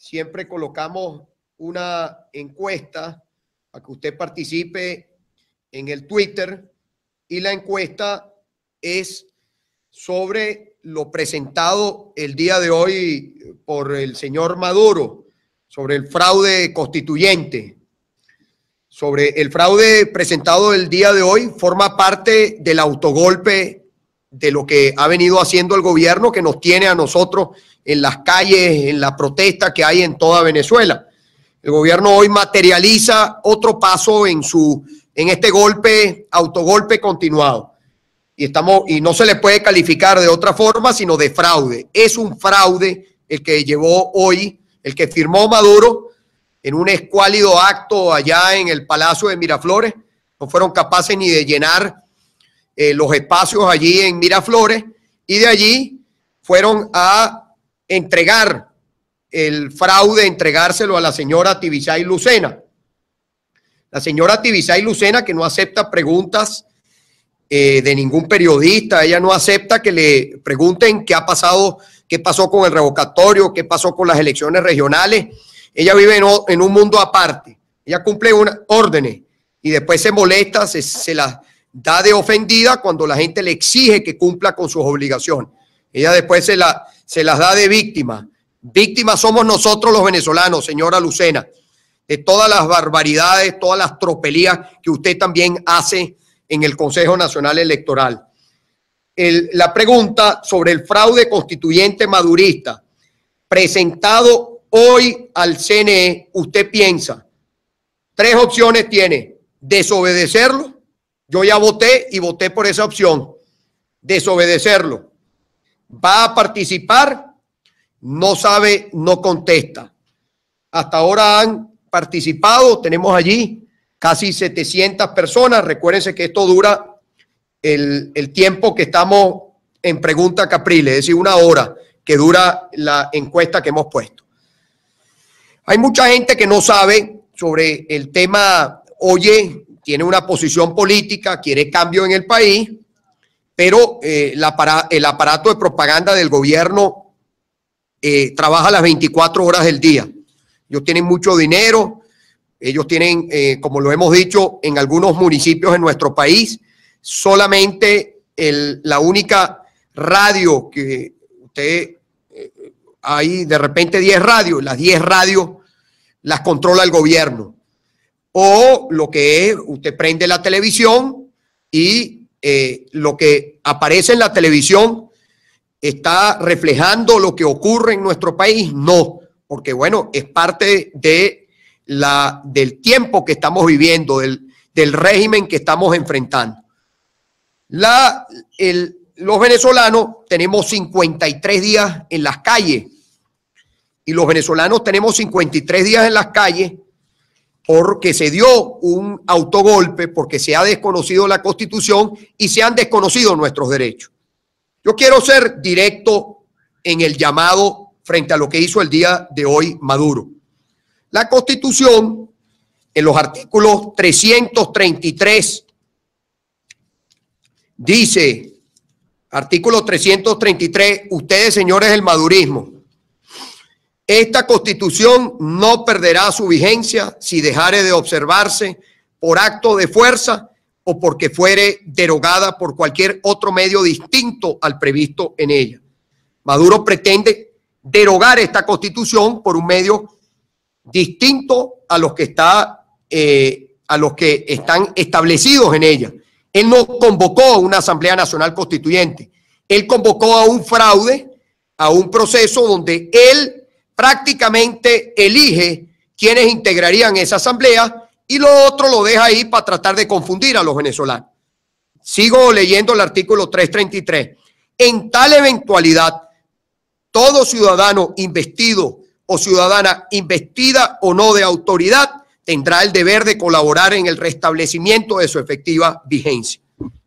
siempre colocamos una encuesta para que usted participe en el Twitter, y la encuesta es sobre lo presentado el día de hoy por el señor Maduro, sobre el fraude constituyente. Sobre el fraude presentado el día de hoy, forma parte del autogolpe de lo que ha venido haciendo el gobierno, que nos tiene a nosotros en las calles, en la protesta que hay en toda Venezuela. El gobierno hoy materializa otro paso en este autogolpe continuado. Y no se le puede calificar de otra forma, sino de fraude. Es un fraude el que llevó hoy, el que firmó Maduro en un escuálido acto allá en el Palacio de Miraflores. No fueron capaces ni de llenar los espacios allí en Miraflores, y de allí fueron a entregar el fraude, entregárselo a la señora Tibisay Lucena. La señora Tibisay Lucena, que no acepta preguntas de ningún periodista. Ella no acepta que le pregunten qué ha pasado, qué pasó con el revocatorio, qué pasó con las elecciones regionales. Ella vive en un mundo aparte. Ella cumple órdenes y después se molesta, se las da de ofendida cuando la gente le exige que cumpla con sus obligaciones. Ella después se las da de víctima. Víctimas somos nosotros los venezolanos, señora Lucena, de todas las barbaridades, todas las tropelías que usted también hace en el Consejo Nacional Electoral. La pregunta sobre el fraude constituyente madurista presentado hoy al CNE, usted piensa, tres opciones tiene: desobedecerlo. Yo ya voté y voté por esa opción. Desobedecerlo. Va a participar, no sabe, no contesta. Hasta ahora han participado, tenemos allí casi 700 personas. Recuérdense que esto dura el tiempo que estamos en pregunta Capriles, es decir, 1 hora que dura la encuesta que hemos puesto. Hay mucha gente que no sabe sobre el tema. Oye, tiene una posición política, quiere cambio en el país, pero el aparato de propaganda del gobierno trabaja las 24 horas del día. Ellos tienen mucho dinero, ellos tienen, como lo hemos dicho, en algunos municipios en nuestro país, solamente la única radio que usted, hay de repente 10 radios, las 10 radios las controla el gobierno. O lo que es, usted prende la televisión y lo que aparece en la televisión está reflejando lo que ocurre en nuestro país. No, porque bueno, es parte del tiempo que estamos viviendo, del régimen que estamos enfrentando. Los venezolanos tenemos 53 días en las calles, y los venezolanos tenemos 53 días en las calles porque se dio un autogolpe, porque se ha desconocido la Constitución y se han desconocido nuestros derechos. Yo quiero ser directo en el llamado frente a lo que hizo el día de hoy Maduro. La Constitución, en los artículos 333, dice, artículo 333, ustedes, señores del madurismo, esta Constitución no perderá su vigencia si dejare de observarse por acto de fuerza o porque fuere derogada por cualquier otro medio distinto al previsto en ella. Maduro pretende derogar esta Constitución por un medio distinto a los que están establecidos en ella. Él no convocó a una Asamblea Nacional Constituyente. Él convocó a un fraude, a un proceso donde él prácticamente elige quienes integrarían esa asamblea, y lo otro lo deja ahí para tratar de confundir a los venezolanos. Sigo leyendo el artículo 333. En tal eventualidad, todo ciudadano investido o ciudadana investida o no de autoridad tendrá el deber de colaborar en el restablecimiento de su efectiva vigencia.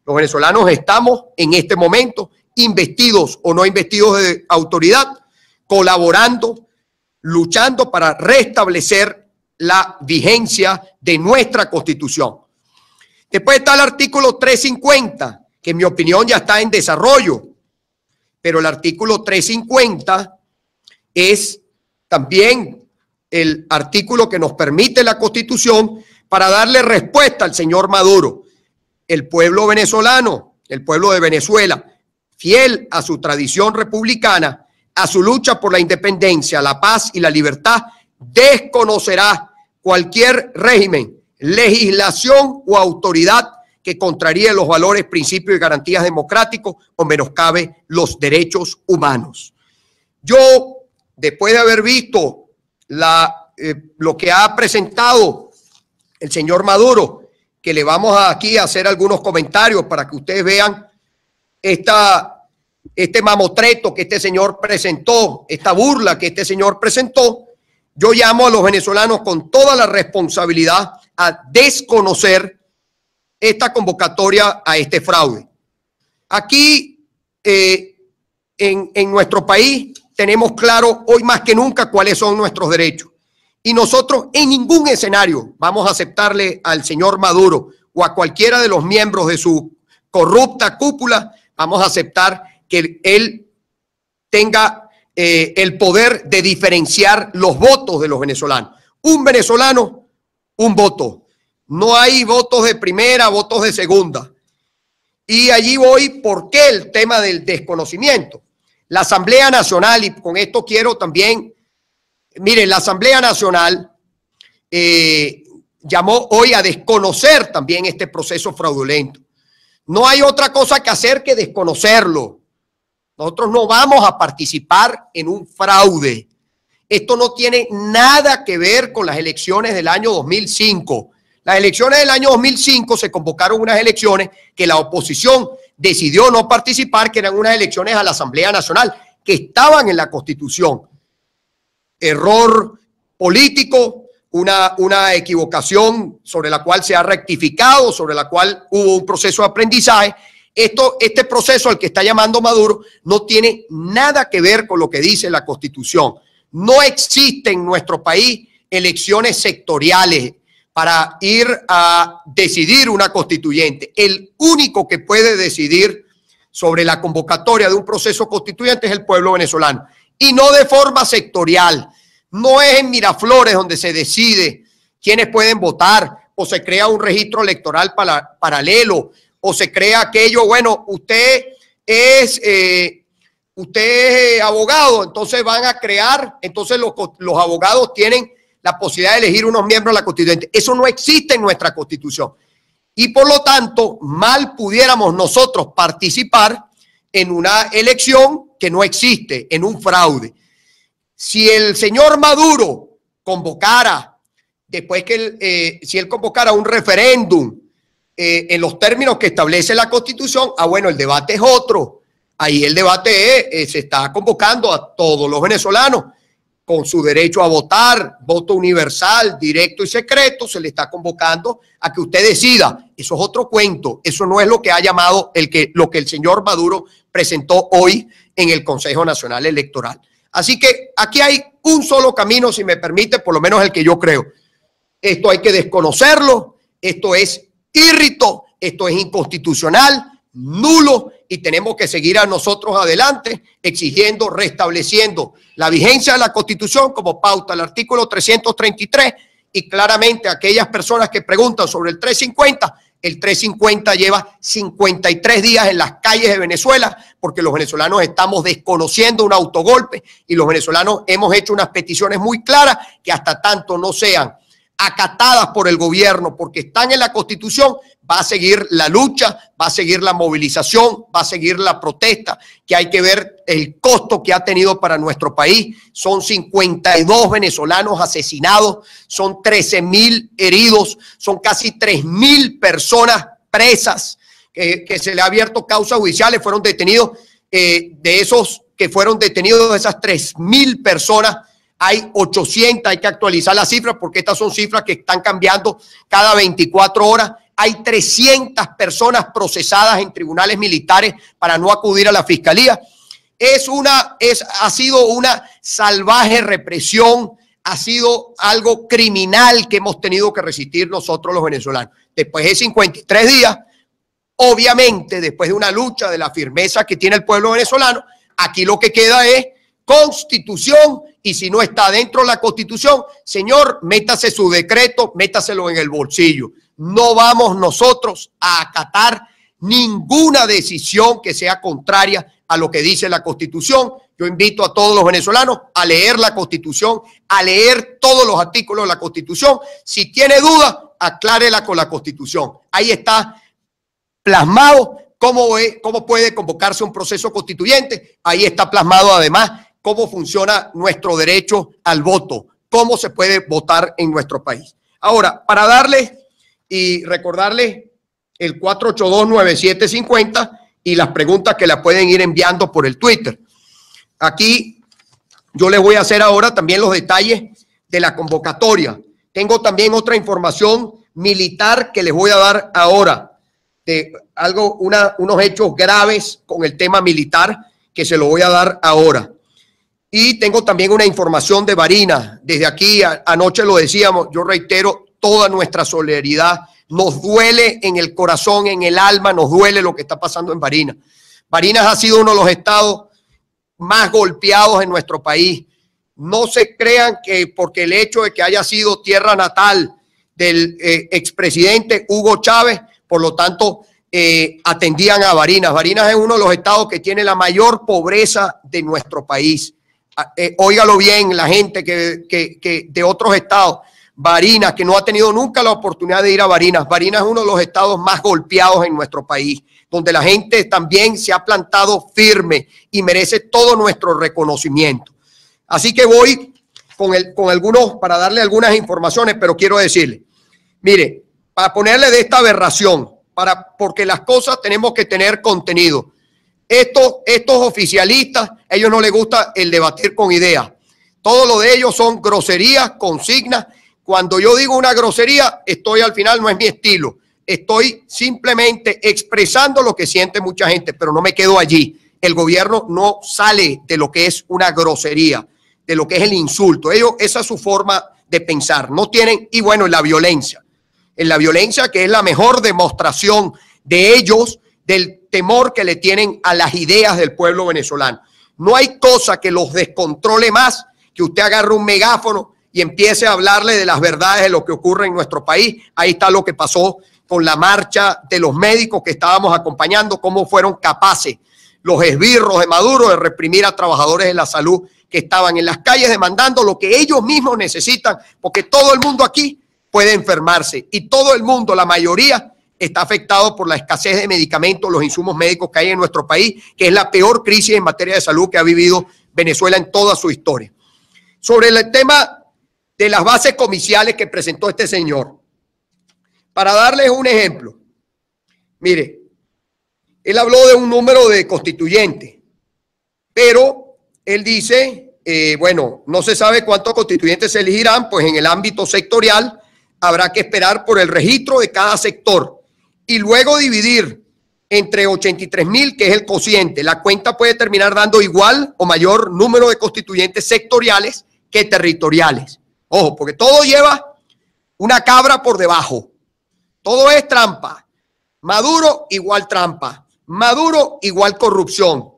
Los venezolanos estamos en este momento, investidos o no investidos de autoridad, colaborando, luchando para restablecer la vigencia de nuestra Constitución. Después está el artículo 350, que en mi opinión ya está en desarrollo, pero el artículo 350 es también el artículo que nos permite la Constitución para darle respuesta al señor Maduro. El pueblo venezolano, el pueblo de Venezuela, fiel a su tradición republicana, a su lucha por la independencia, la paz y la libertad, desconocerá cualquier régimen, legislación o autoridad que contraríe los valores, principios y garantías democráticos o menoscabe los derechos humanos. Yo, después de haber visto lo que ha presentado el señor Maduro, que le vamos aquí a hacer algunos comentarios para que ustedes vean este mamotreto que este señor presentó, esta burla que este señor presentó. Yo llamo a los venezolanos con toda la responsabilidad a desconocer esta convocatoria a este fraude. Aquí en nuestro país tenemos claro hoy más que nunca cuáles son nuestros derechos. Y nosotros en ningún escenario vamos a aceptarle al señor Maduro o a cualquiera de los miembros de su corrupta cúpula, vamos a aceptar que él tenga el poder de diferenciar los votos de los venezolanos. Un venezolano, un voto. No hay votos de primera, votos de segunda. Y allí voy, ¿por qué el tema del desconocimiento? La Asamblea Nacional, y con esto quiero también, miren, la Asamblea Nacional llamó hoy a desconocer también este proceso fraudulento. No hay otra cosa que hacer que desconocerlo. Nosotros no vamos a participar en un fraude. Esto no tiene nada que ver con las elecciones del año 2005. Las elecciones del año 2005 se convocaron unas elecciones que la oposición decidió no participar, que eran unas elecciones a la Asamblea Nacional, que estaban en la Constitución. Error político, una equivocación sobre la cual se ha rectificado, sobre la cual hubo un proceso de aprendizaje. Este proceso al que está llamando Maduro no tiene nada que ver con lo que dice la Constitución. No existe en nuestro país elecciones sectoriales para ir a decidir una constituyente. El único que puede decidir sobre la convocatoria de un proceso constituyente es el pueblo venezolano. Y no de forma sectorial. No es en Miraflores donde se decide quiénes pueden votar o se crea un registro electoral paralelo o se crea aquello, bueno, usted es abogado, entonces van a crear, entonces los abogados tienen la posibilidad de elegir unos miembros de la constituyente. Eso no existe en nuestra Constitución. Y por lo tanto, mal pudiéramos nosotros participar en una elección que no existe, en un fraude. Si el señor Maduro convocara, después que si él convocara un referéndum en los términos que establece la Constitución, bueno, el debate es otro. Ahí el debate se está convocando a todos los venezolanos con su derecho a votar, voto universal, directo y secreto, se le está convocando a que usted decida. Eso es otro cuento. Eso no es lo que ha llamado lo que el señor Maduro presentó hoy en el Consejo Nacional Electoral. Así que aquí hay un solo camino, si me permite, por lo menos el que yo creo. Esto hay que desconocerlo, esto es irrito, esto es inconstitucional, nulo, y tenemos que seguir a nosotros adelante exigiendo, restableciendo la vigencia de la Constitución como pauta el artículo 333 y claramente aquellas personas que preguntan sobre el 350, el 350 lleva 53 días en las calles de Venezuela porque los venezolanos estamos desconociendo un autogolpe y los venezolanos hemos hecho unas peticiones muy claras que hasta tanto no sean acatadas por el gobierno porque están en la Constitución, va a seguir la lucha, va a seguir la movilización, va a seguir la protesta, que hay que ver el costo que ha tenido para nuestro país. Son 52 venezolanos asesinados, son 13.000 heridos, son casi 3.000 personas presas que se le ha abierto causas judiciales, fueron detenidos, de esos que fueron detenidos, de esas 3.000 personas, hay 800, hay que actualizar las cifras porque estas son cifras que están cambiando cada 24 horas. Hay 300 personas procesadas en tribunales militares para no acudir a la fiscalía. Ha sido una salvaje represión, ha sido algo criminal que hemos tenido que resistir nosotros los venezolanos. Después de 53 días, obviamente, después de una lucha de la firmeza que tiene el pueblo venezolano, aquí lo que queda es Constitución, y si no está dentro de la Constitución, señor, métase su decreto, métaselo en el bolsillo. No vamos nosotros a acatar ninguna decisión que sea contraria a lo que dice la Constitución. Yo invito a todos los venezolanos a leer la Constitución, a leer todos los artículos de la Constitución. Si tiene duda, aclárela con la Constitución. Ahí está plasmado cómo puede convocarse un proceso constituyente. Ahí está plasmado además cómo funciona nuestro derecho al voto, cómo se puede votar en nuestro país. Ahora, para darles y recordarles el 482-9750 y las preguntas que la pueden ir enviando por el Twitter. Aquí yo les voy a hacer ahora también los detalles de la convocatoria. Tengo también otra información militar que les voy a dar ahora, de unos hechos graves con el tema militar que se lo voy a dar ahora. Y tengo también una información de Barinas. Desde aquí, anoche lo decíamos, yo reitero toda nuestra solidaridad. Nos duele en el corazón, en el alma, nos duele lo que está pasando en Barinas. Barinas ha sido uno de los estados más golpeados en nuestro país. No se crean que porque el hecho de que haya sido tierra natal del expresidente Hugo Chávez, por lo tanto, atendían a Barinas. Barinas es uno de los estados que tiene la mayor pobreza de nuestro país. Óigalo bien, la gente que de otros estados. Barinas, que no ha tenido nunca la oportunidad de ir a Barinas. Barinas es uno de los estados más golpeados en nuestro país, donde la gente también se ha plantado firme y merece todo nuestro reconocimiento. Así que voy con algunos, para darle algunas informaciones, pero quiero decirle, mire, para ponerle de esta aberración, porque las cosas tenemos que tener contenido. Estos oficialistas, a ellos no les gusta el debatir con ideas. Todo lo de ellos son groserías, consignas. Cuando yo digo una grosería, estoy al final, no es mi estilo. Estoy simplemente expresando lo que siente mucha gente, pero no me quedo allí. El gobierno no sale de lo que es una grosería, de lo que es el insulto. Ellos, esa es su forma de pensar. No tienen, y bueno, en la violencia, que es la mejor demostración de ellos, del temor que le tienen a las ideas del pueblo venezolano. No hay cosa que los descontrole más que usted agarre un megáfono y empiece a hablarle de las verdades de lo que ocurre en nuestro país. Ahí está lo que pasó con la marcha de los médicos que estábamos acompañando, cómo fueron capaces los esbirros de Maduro de reprimir a trabajadores de la salud que estaban en las calles demandando lo que ellos mismos necesitan, porque todo el mundo aquí puede enfermarse y todo el mundo, la mayoría, está afectado por la escasez de medicamentos, los insumos médicos que hay en nuestro país, que es la peor crisis en materia de salud que ha vivido Venezuela en toda su historia. Sobre el tema de las bases comiciales que presentó este señor, para darles un ejemplo, mire, él habló de un número de constituyentes, pero él dice, bueno, no se sabe cuántos constituyentes se elegirán, pues en el ámbito sectorial habrá que esperar por el registro de cada sector y luego dividir entre 83.000, que es el cociente. La cuenta puede terminar dando igual o mayor número de constituyentes sectoriales que territoriales. Ojo, porque todo lleva una cabra por debajo. Todo es trampa. Maduro igual trampa. Maduro igual corrupción.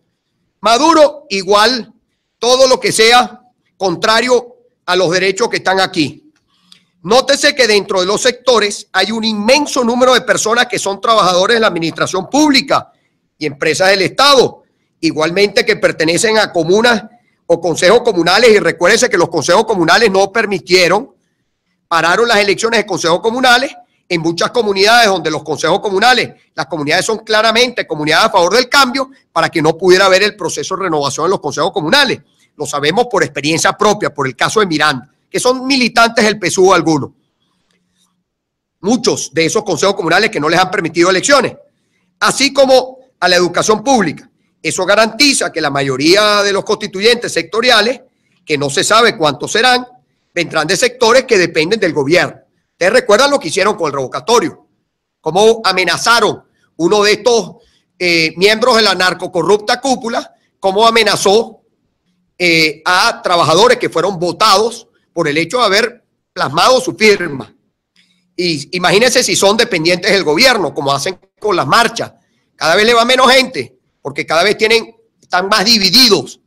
Maduro igual todo lo que sea contrario a los derechos que están aquí. Nótese que dentro de los sectores hay un inmenso número de personas que son trabajadores de la administración pública y empresas del Estado, igualmente que pertenecen a comunas o consejos comunales, y recuérdense que los consejos comunales no permitieron, pararon las elecciones de consejos comunales en muchas comunidades donde los consejos comunales, las comunidades son claramente comunidades a favor del cambio, para que no pudiera haber el proceso de renovación en los consejos comunales. Lo sabemos por experiencia propia, por el caso de Miranda, que son militantes del PSUV algunos. Muchos de esos consejos comunales que no les han permitido elecciones, así como a la educación pública. Eso garantiza que la mayoría de los constituyentes sectoriales, que no se sabe cuántos serán, vendrán de sectores que dependen del gobierno. Ustedes recuerdan lo que hicieron con el revocatorio, cómo amenazaron uno de estos miembros de la narcocorrupta cúpula, cómo amenazó a trabajadores que fueron votados por el hecho de haber plasmado su firma. Y imagínense si son dependientes del gobierno, como hacen con las marchas. Cada vez le va menos gente, porque cada vez están más divididos.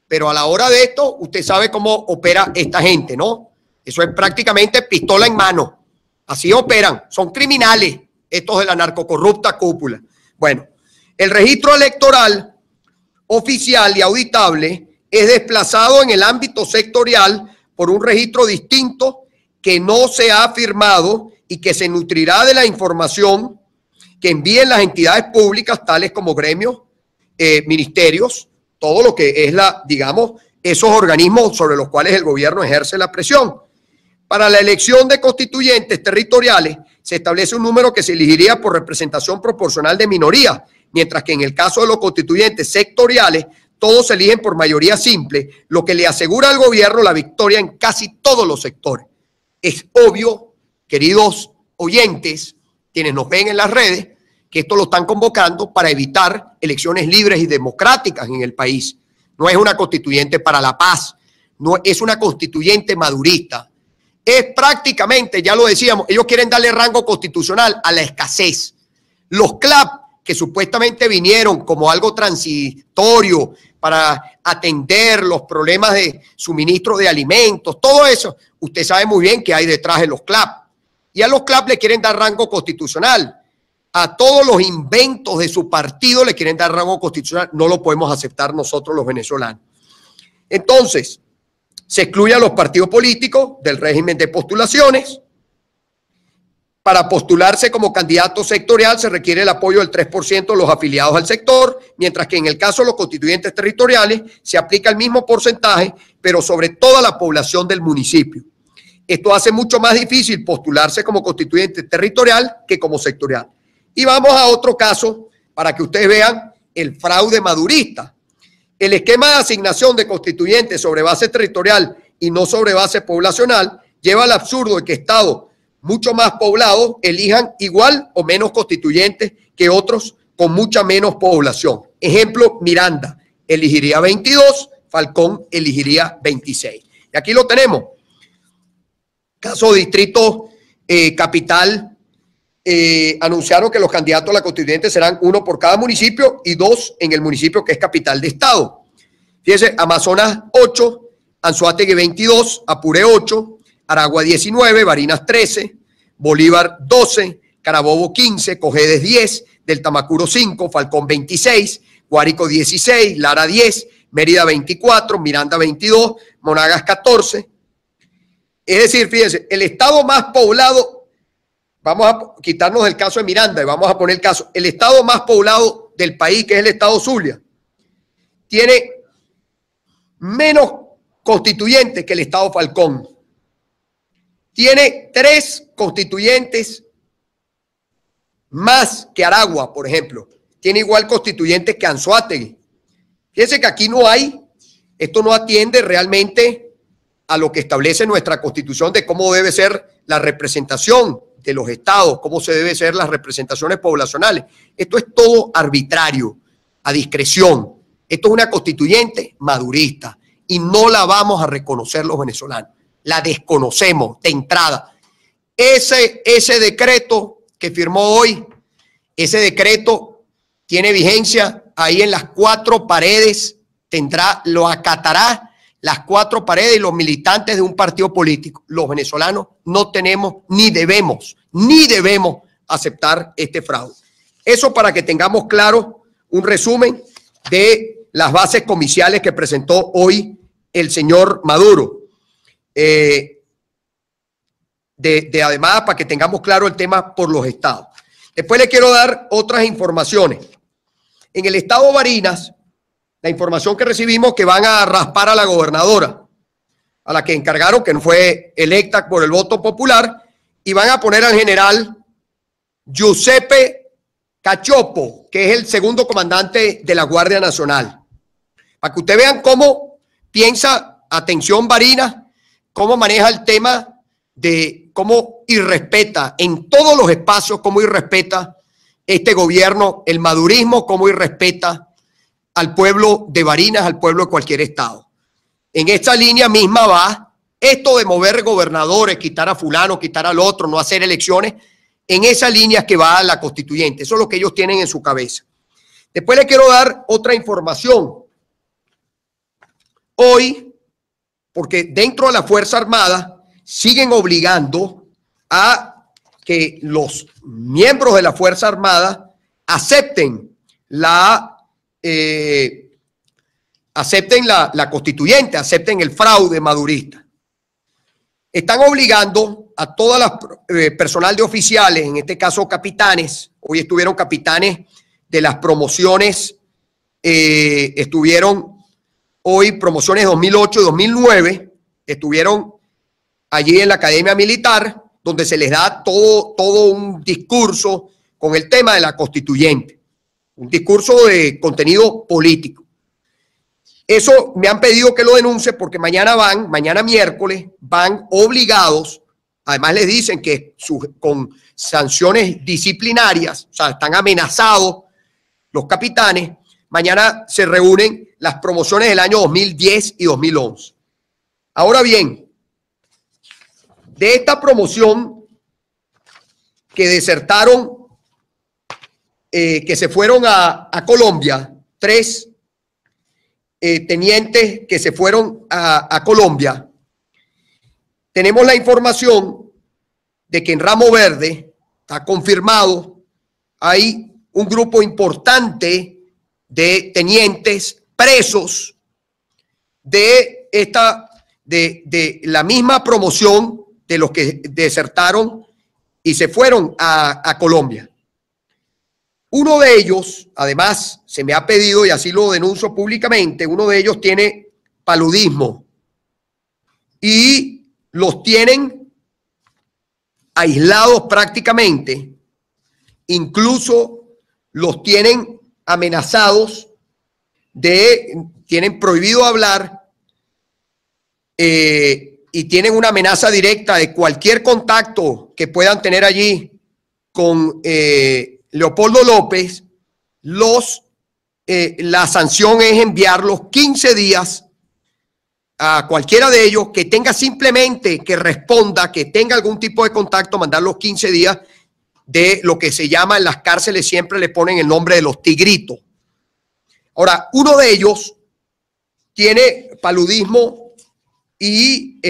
pero a la hora de esto, usted sabe cómo opera esta gente, ¿no? Eso es prácticamente pistola en mano. Así operan. Son criminales estos de la narcocorrupta cúpula. Bueno, el registro electoral oficial y auditable es desplazado en el ámbito sectorial por un registro distinto que no se ha firmado y que se nutrirá de la información que envíen las entidades públicas, tales como gremios, ministerios, todo lo que es digamos, esos organismos sobre los cuales el gobierno ejerce la presión. Para la elección de constituyentes territoriales se establece un número que se elegiría por representación proporcional de minoría, mientras que en el caso de los constituyentes sectoriales, todos se eligen por mayoría simple, lo que le asegura al gobierno la victoria en casi todos los sectores. Es obvio, queridos oyentes, quienes nos ven en las redes, que esto lo están convocando para evitar elecciones libres y democráticas en el país. No es una constituyente para la paz, no es una constituyente madurista. Es prácticamente, ya lo decíamos, ellos quieren darle rango constitucional a la escasez. Los CLAP, que supuestamente vinieron como algo transitorio para atender los problemas de suministro de alimentos, todo eso, usted sabe muy bien que hay detrás de los CLAP. Y a los CLAP le quieren dar rango constitucional. A todos los inventos de su partido le quieren dar rango constitucional. No lo podemos aceptar nosotros los venezolanos. Entonces, se excluye a los partidos políticos del régimen de postulaciones. Para postularse como candidato sectorial se requiere el apoyo del 3% de los afiliados al sector, mientras que en el caso de los constituyentes territoriales se aplica el mismo porcentaje, pero sobre toda la población del municipio. Esto hace mucho más difícil postularse como constituyente territorial que como sectorial. Y vamos a otro caso para que ustedes vean el fraude madurista. El esquema de asignación de constituyentes sobre base territorial y no sobre base poblacional lleva al absurdo de que estados mucho más poblados elijan igual o menos constituyentes que otros con mucha menos población. Ejemplo, Miranda elegiría 22, Falcón elegiría 26. Y aquí lo tenemos. Caso Distrito Capital. Anunciaron que los candidatos a la constituyente serán 1 por cada municipio y 2 en el municipio que es capital de estado. Fíjense, Amazonas 8, Anzoátegui 22, Apure 8, Aragua 19, Barinas 13, Bolívar 12, Carabobo 15, Cojedes 10, del Tamacuro 5, Falcón 26, Guárico 16, Lara 10, Mérida 24, Miranda 22, Monagas 14. Es decir, fíjense, el estado más poblado. Vamos a quitarnos el caso de Miranda y vamos a poner el caso. El estado más poblado del país, que es el estado Zulia, tiene menos constituyentes que el estado Falcón. Tiene 3 constituyentes más que Aragua, por ejemplo. Tiene igual constituyentes que Anzoátegui. Fíjense que aquí no hay, esto no atiende realmente a lo que establece nuestra Constitución de cómo debe ser la representación de los estados, cómo se deben ser las representaciones poblacionales. Esto es todo arbitrario, a discreción. Esto es una constituyente madurista y no la vamos a reconocer los venezolanos. La desconocemos de entrada. Ese decreto que firmó hoy, ese decreto tiene vigencia ahí en las 4 paredes, lo acatará las 4 paredes y los militantes de un partido político. Los venezolanos no tenemos ni debemos aceptar este fraude. Eso para que tengamos claro un resumen de las bases comiciales que presentó hoy el señor Maduro. Además, para que tengamos claro el tema por los estados. Después le quiero dar otras informaciones. En el estado Barinas, la información que recibimos que van a raspar a la gobernadora, a la que encargaron, que no fue electa por el voto popular, y van a poner al general Giuseppe Cachopo, que es el segundo comandante de la Guardia Nacional. Para que ustedes vean cómo piensa, atención Barinas, cómo maneja el tema de cómo irrespeta en todos los espacios, cómo irrespeta este gobierno, el madurismo, cómo irrespeta al pueblo de Barinas, al pueblo de cualquier estado. En esta línea misma va esto de mover gobernadores, quitar a fulano, quitar al otro, no hacer elecciones. En esa línea que va la constituyente. Eso es lo que ellos tienen en su cabeza. Después le quiero dar otra información. hoy, porque dentro de la Fuerza Armada siguen obligando a que los miembros de la Fuerza Armada acepten la constituyente, acepten el fraude madurista. Están obligando a todas las personal de oficiales, en este caso capitanes. Hoy estuvieron capitanes de las promociones, estuvieron hoy promociones 2008 y 2009, estuvieron allí en la Academia Militar, donde se les da todo un discurso con el tema de la constituyente, un discurso de contenido político. Eso me han pedido que lo denuncie porque mañana miércoles, van obligados, además les dicen que con sanciones disciplinarias, o sea, están amenazados los capitanes. Mañana se reúnen las promociones del año 2010 y 2011. Ahora bien, de esta promoción que desertaron, que se fueron a Colombia, 3 tenientes que se fueron a Colombia, tenemos la información de que en Ramo Verde está confirmado, hay un grupo importante de tenientes presos de la misma promoción de los que desertaron y se fueron a Colombia. Uno de ellos, además, se me ha pedido, y así lo denuncio públicamente, uno de ellos tiene paludismo y los tienen aislados prácticamente, incluso los tienen amenazados tienen prohibido hablar y tienen una amenaza directa de cualquier contacto que puedan tener allí con Leopoldo López. La sanción es enviarlos 15 días a cualquiera de ellos que tenga simplemente que responda, que tenga algún tipo de contacto, mandarlos 15 días de lo que se llama en las cárceles, siempre le ponen el nombre de los tigritos. Ahora, uno de ellos tiene paludismo y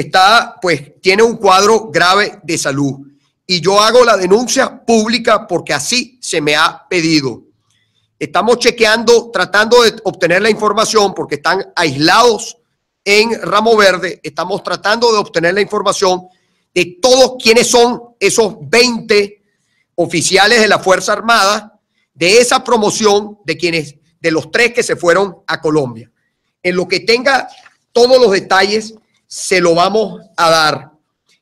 tiene un cuadro grave de salud. Y yo hago la denuncia pública porque así se me ha pedido. Estamos chequeando, tratando de obtener la información porque están aislados en Ramo Verde. Estamos tratando de obtener la información de todos quienes son esos 20 oficiales de la Fuerza Armada, de esa promoción, de los 3 que se fueron a Colombia. En lo que tenga todos los detalles, se lo vamos a dar.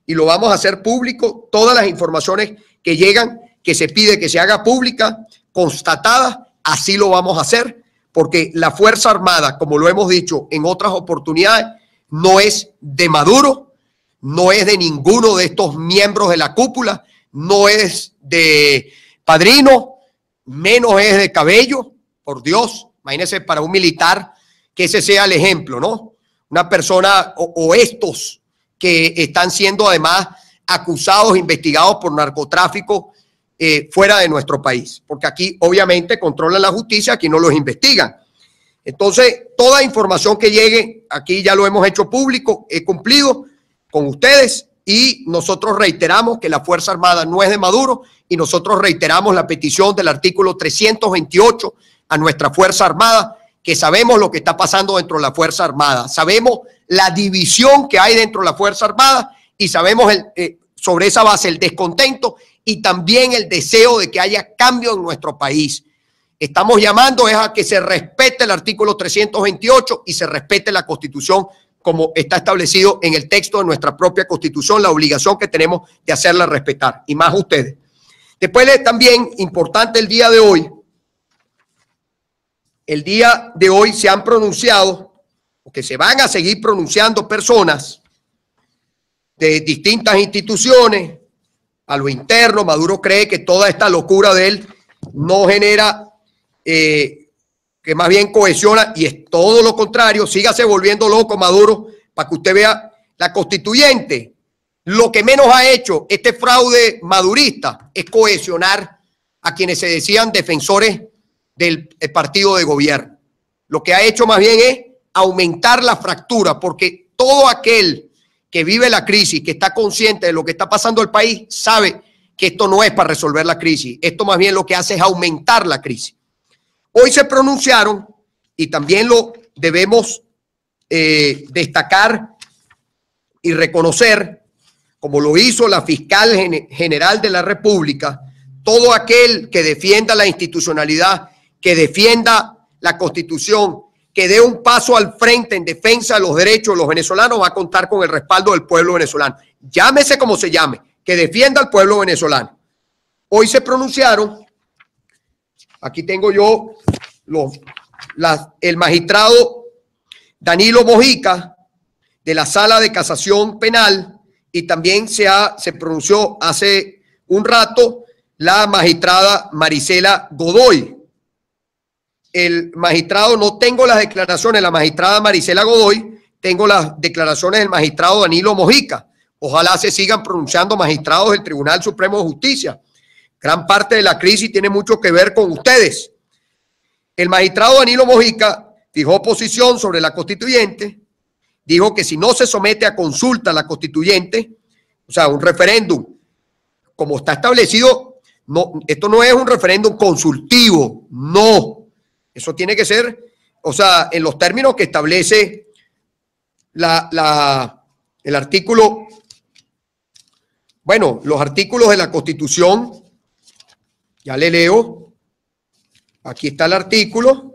Y lo vamos a hacer público, todas las informaciones que llegan, que se pide que se haga pública, constatada, así lo vamos a hacer, porque la Fuerza Armada, como lo hemos dicho en otras oportunidades, no es de Maduro, no es de ninguno de estos miembros de la cúpula, no es de Padrino, menos es de Cabello, por Dios, imagínense para un militar que ese sea el ejemplo, ¿no? Una persona o estos que están siendo además acusados, investigados por narcotráfico fuera de nuestro país, porque aquí obviamente controlan la justicia, aquí no los investigan. Entonces, toda información que llegue, aquí ya lo hemos hecho público, he cumplido con ustedes y nosotros reiteramos que la Fuerza Armada no es de Maduro y nosotros reiteramos la petición del artículo 328 a nuestra Fuerza Armada, que sabemos lo que está pasando dentro de la Fuerza Armada, sabemos la división que hay dentro de la Fuerza Armada y sabemos sobre esa base el descontento y también el deseo de que haya cambio en nuestro país. Estamos llamando a que se respete el artículo 328 y se respete la Constitución como está establecido en el texto de nuestra propia Constitución, la obligación que tenemos de hacerla respetar, y más ustedes. Después también, importante el día de hoy, se han pronunciado, porque se van a seguir pronunciando personas de distintas instituciones. A lo interno, Maduro cree que toda esta locura de él no genera, que más bien cohesiona, y es todo lo contrario. Sígase volviendo loco, Maduro, para que usted vea la constituyente. Lo que menos ha hecho este fraude madurista es cohesionar a quienes se decían defensores del partido de gobierno. Lo que ha hecho más bien es aumentar la fractura, porque todo aquel que vive la crisis, que está consciente de lo que está pasando en el país, sabe que esto no es para resolver la crisis. Esto más bien lo que hace es aumentar la crisis. Hoy se pronunciaron, y también lo debemos destacar y reconocer, como lo hizo la fiscal general de la República, todo aquel que defienda la institucionalidad, que defienda la Constitución, que dé un paso al frente en defensa de los derechos de los venezolanos, va a contar con el respaldo del pueblo venezolano. Llámese como se llame, que defienda al pueblo venezolano. Hoy se pronunciaron, aquí tengo yo el magistrado Danilo Mojica de la Sala de Casación Penal, y también se pronunció hace un rato la magistrada Marisela Godoy. El magistrado, no tengo las declaraciones de la magistrada Marisela Godoy, tengo las declaraciones del magistrado Danilo Mojica. Ojalá se sigan pronunciando magistrados del Tribunal Supremo de Justicia. Gran parte de la crisis tiene mucho que ver con ustedes. El magistrado Danilo Mojica fijó posición sobre la constituyente, dijo que si no se somete a consulta la constituyente, o sea, un referéndum, como está establecido, no, esto no es un referéndum consultivo, no. Eso tiene que ser, o sea, en los términos que establece el artículo, bueno, los artículos de la Constitución. Ya le leo. Aquí está el artículo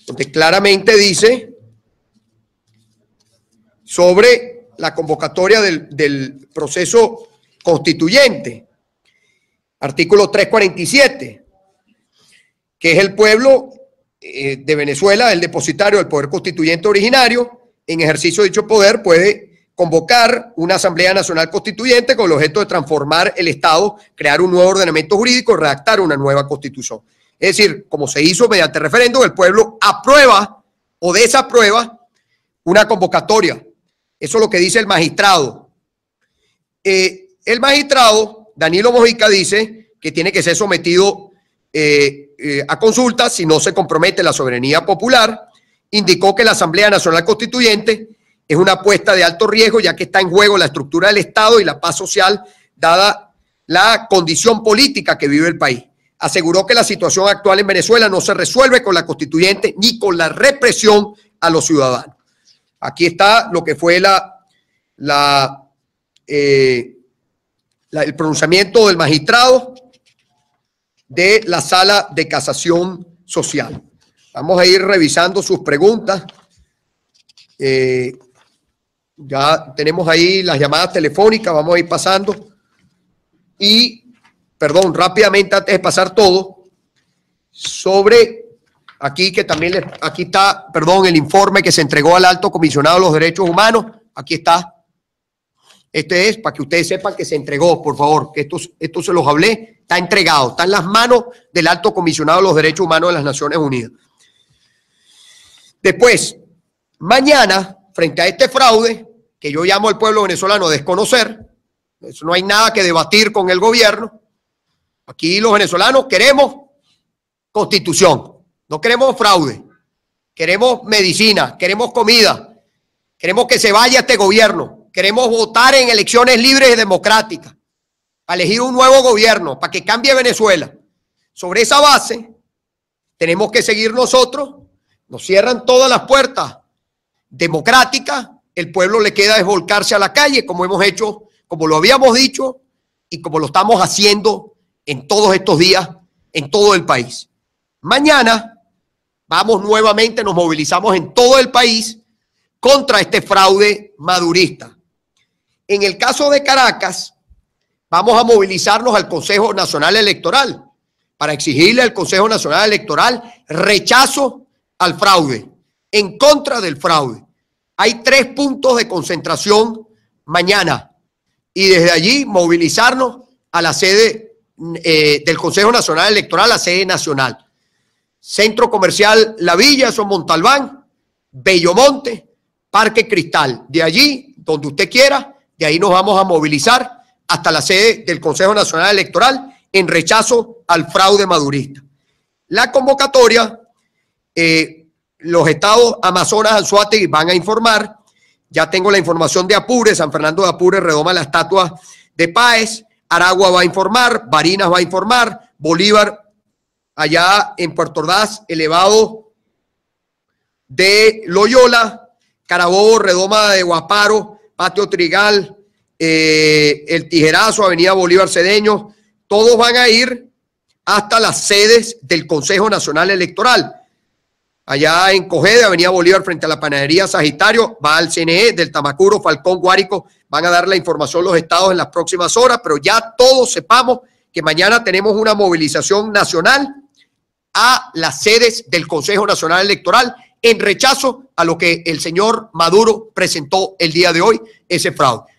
donde claramente dice sobre la convocatoria del proceso constituyente. Artículo 347, que es el pueblo de Venezuela, el depositario del poder constituyente originario, en ejercicio de dicho poder puede convocar una Asamblea Nacional Constituyente con el objeto de transformar el Estado, crear un nuevo ordenamiento jurídico, redactar una nueva constitución. Es decir, como se hizo mediante referéndum, el pueblo aprueba o desaprueba una convocatoria. Eso es lo que dice el magistrado. El magistrado Danilo Mojica dice que tiene que ser sometido a consulta si no se compromete la soberanía popular. Indicó que la Asamblea Nacional Constituyente es una apuesta de alto riesgo, ya que está en juego la estructura del Estado y la paz social, dada la condición política que vive el país. Aseguró que la situación actual en Venezuela no se resuelve con la constituyente ni con la represión a los ciudadanos. Aquí está lo que fue el pronunciamiento del magistrado de la Sala de Casación Social. Vamos a ir revisando sus preguntas. Ya tenemos ahí las llamadas telefónicas, vamos a ir pasando. Y, perdón, rápidamente antes de pasar todo, sobre aquí que también, aquí está, perdón, el informe que se entregó al Alto Comisionado de los Derechos Humanos. Aquí está. Este es para que ustedes sepan que se entregó, por favor, que esto se los hablé, está entregado, está en las manos del Alto Comisionado de los Derechos Humanos de las Naciones Unidas. Después, mañana, frente a este fraude, que yo llamo al pueblo venezolano a desconocer, eso no hay nada que debatir con el gobierno. Aquí los venezolanos queremos constitución, no queremos fraude, queremos medicina, queremos comida, queremos que se vaya este gobierno. Queremos votar en elecciones libres y democráticas para elegir un nuevo gobierno, para que cambie Venezuela. Sobre esa base, tenemos que seguir nosotros. Nos cierran todas las puertas democráticas. El pueblo le queda desvolcarse a la calle, como hemos hecho, como lo habíamos dicho y como lo estamos haciendo en todos estos días en todo el país. Mañana vamos nuevamente, nos movilizamos en todo el país contra este fraude madurista. En el caso de Caracas, vamos a movilizarnos al Consejo Nacional Electoral para exigirle al Consejo Nacional Electoral rechazo al fraude, en contra del fraude. Hay 3 puntos de concentración mañana y desde allí movilizarnos a la sede del Consejo Nacional Electoral, la sede nacional. Centro Comercial La Villa, eso es Montalbán, Bellomonte, Parque Cristal. De allí, donde usted quiera, de ahí nos vamos a movilizar hasta la sede del Consejo Nacional Electoral en rechazo al fraude madurista. La convocatoria los estados Amazonas, Anzoátegui van a informar. Ya tengo la información de Apure, San Fernando de Apure redoma la estatua de Páez, Aragua va a informar, Barinas va a informar, Bolívar allá en Puerto Ordaz, elevado de Loyola, Carabobo, redoma de Guaparo, Patio Trigal, el Tijerazo, Avenida Bolívar Cedeño, todos van a ir hasta las sedes del Consejo Nacional Electoral. Allá en Cogede, Avenida Bolívar, frente a la Panadería Sagitario, va al CNE, del Tamacuro, Falcón, Guárico, van a dar la información los estados en las próximas horas, pero ya todos sepamos que mañana tenemos una movilización nacional a las sedes del Consejo Nacional Electoral en rechazo a lo que el señor Maduro presentó el día de hoy, ese fraude.